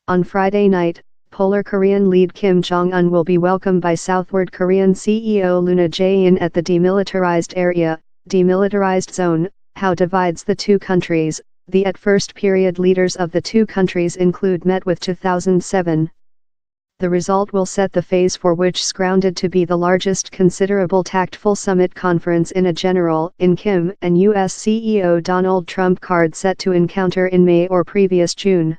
On Friday night, Polar Korean lead Kim Jong-un will be welcomed by Southward Korean CEO Yoon Jae-in at the Demilitarized Area, Demilitarized Zone. How divides the two countries. The at first period leaders of the two countries include met with 2007. The result will set the phase for which is grounded to be the largest considerable tactful summit conference in a general in Kim and U.S. CEO Donald Trump card set to encounter in May or previous June.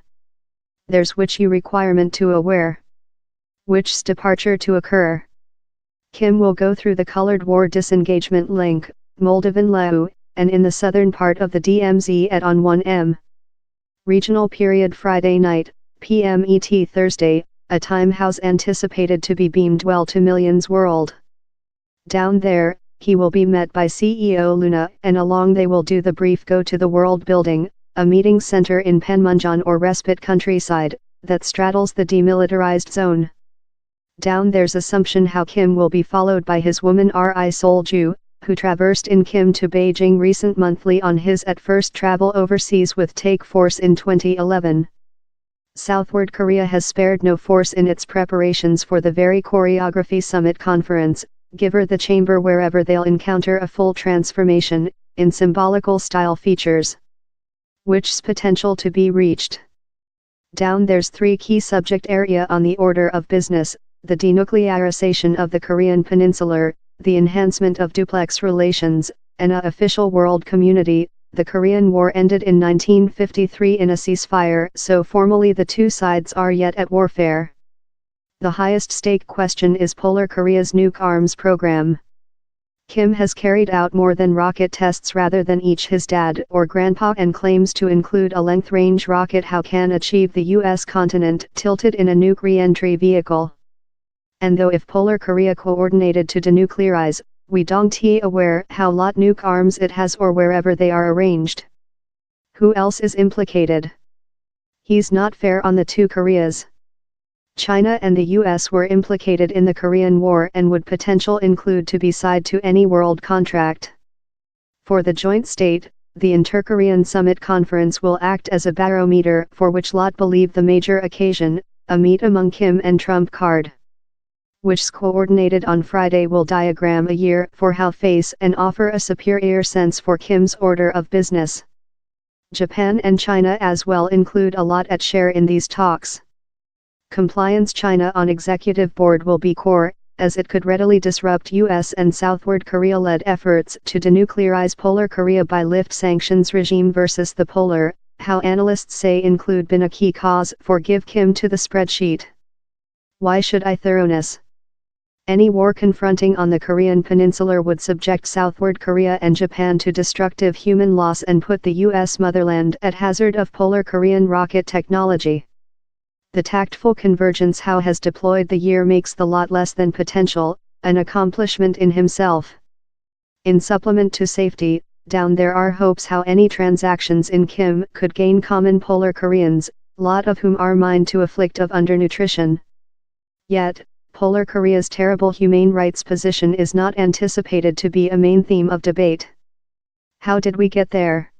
There's which requirement to aware. Which's departure to occur. Kim will go through the colored war disengagement link, Moldovan Leu, and in the southern part of the DMZ at on 1M. Regional period Friday night, PM ET Thursday, a time house anticipated to be beamed well to millions world. Down there, he will be met by CEO Luna and along they will do the brief go to the World Building, a meeting center in Panmunjom or Respite countryside, that straddles the demilitarized zone. Down there's assumption how Kim will be followed by his woman Ri Sol-ju, who traversed in Kim to Beijing recent monthly on his at first travel overseas with take force in 2011. Southward Korea has spared no force in its preparations for the very choreography summit conference, give her the chamber wherever they'll encounter a full transformation, in symbolical style features. Which's potential to be reached. Down there's three key subject area on the order of business, the denuclearization of the Korean Peninsula, the enhancement of duplex relations, and a official world community. The Korean War ended in 1953 in a ceasefire, so formally the two sides are yet at warfare. The highest stake question is Polar Korea's nuke arms program. Kim has carried out more than rocket tests rather than each his dad or grandpa and claims to include a length-range rocket how can achieve the U.S. continent tilted in a nuke re-entry vehicle. And though if Polar Korea coordinated to denuclearize, we don't aware how lot nuke arms it has or wherever they are arranged. Who else is implicated? He's not fair on the two Koreas. China and the US were implicated in the Korean War and would potential include to be side to any world contract. For the joint state, the Inter-Korean Summit Conference will act as a barometer for which lot believe the major occasion, a meet among Kim and Trump card. Which's coordinated on Friday will diagram a year for how face and offer a superior sense for Kim's order of business. Japan and China as well include a lot at share in these talks. Compliance China on executive board will be core, as it could readily disrupt US and Southward Korea-led efforts to denuclearize Polar Korea by lift sanctions regime versus the Polar, how analysts say include been a key cause for give Kim to the spreadsheet. Why should I thoroughness? Any war confronting on the Korean Peninsula would subject Southward Korea and Japan to destructive human loss and put the U.S. motherland at hazard of Polar Korean rocket technology. The tactful convergence Howe has deployed the year makes the lot less than potential, an accomplishment in himself. In supplement to safety, down there are hopes how any transactions in Kim could gain common Polar Koreans, lot of whom are mined to afflict of undernutrition. Yet, Polar Korea's terrible humane rights position is not anticipated to be a main theme of debate. How did we get there?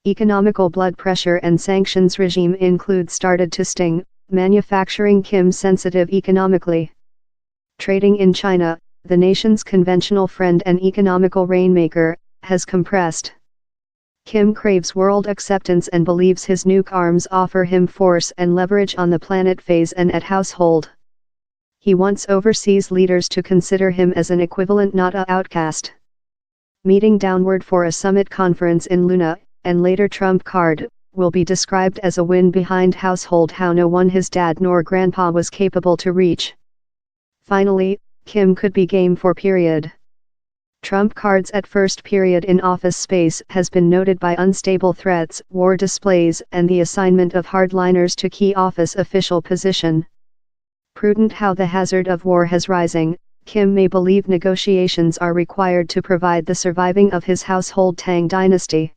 Economical blood pressure and sanctions regime include started to sting, manufacturing Kim sensitive economically. Trading in China, the nation's conventional friend and economical rainmaker, has compressed. Kim craves world acceptance and believes his nuke arms offer him force and leverage on the planet phase and at household. He wants overseas leaders to consider him as an equivalent not a outcast. Meeting downward for a summit conference in Luna, and later Trump card, will be described as a win behind household how no one his dad nor grandpa was capable to reach. Finally, Kim could be game for period. Trump card's at first period in office space has been noted by unstable threats, war displays and the assignment of hardliners to key office official position. Prudent how the hazard of war has rising, Kim may believe negotiations are required to provide the surviving of his household Tang dynasty.